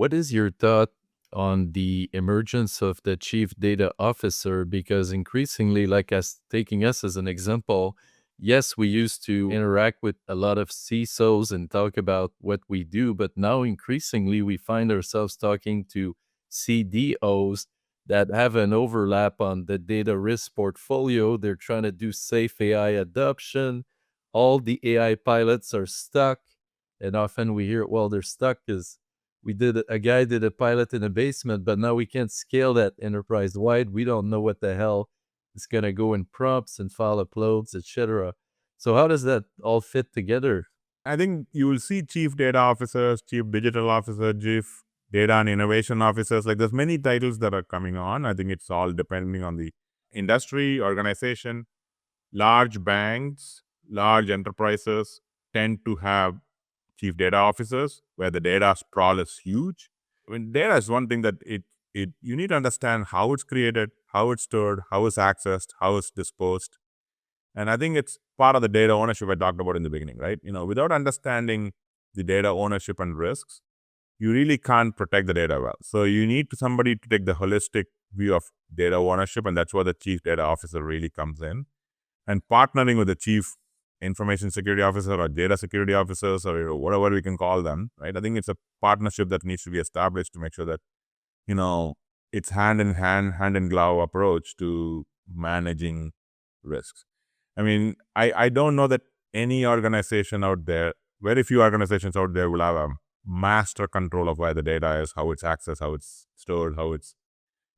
What is your thought on the emergence of the chief data officer? Because increasingly, like taking us as an example, yes, we used to interact with a lot of CISOs and talk about what we do, but now increasingly we find ourselves talking to CDOs that have an overlap on the data risk portfolio. They're trying to do safe AI adoption. All the AI pilots are stuck. And often we hear, well, they're stuck because a guy did a pilot in a basement, but now we can't scale that enterprise wide. We don't know what the hell is going to go in prompts and file uploads, etc. So how does that all fit together? I think you will see chief data officers, chief digital officer, chief data and innovation officers. Like there's many titles that are coming on. I think it's all depending on the industry, organization. Large banks, large enterprises tend to have chief data officers where the data sprawl is huge. I mean, data is one thing that you need to understand how it's created, how it's stored, how it's accessed, how it's disposed. And I think it's part of the data ownership I talked about in the beginning, right? Without understanding the data ownership and risks, you really can't protect the data well. So you need somebody to take the holistic view of data ownership, and that's where the chief data officer really comes in. And partnering with the chief information security officer or data security officers or whatever we can call them, right? I think it's a partnership that needs to be established to make sure that, it's hand in hand, hand in glove approach to managing risks. I mean, I don't know that any organization out there, very few organizations out there will have a master control of where the data is, how it's accessed, how it's stored, how it's,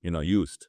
used.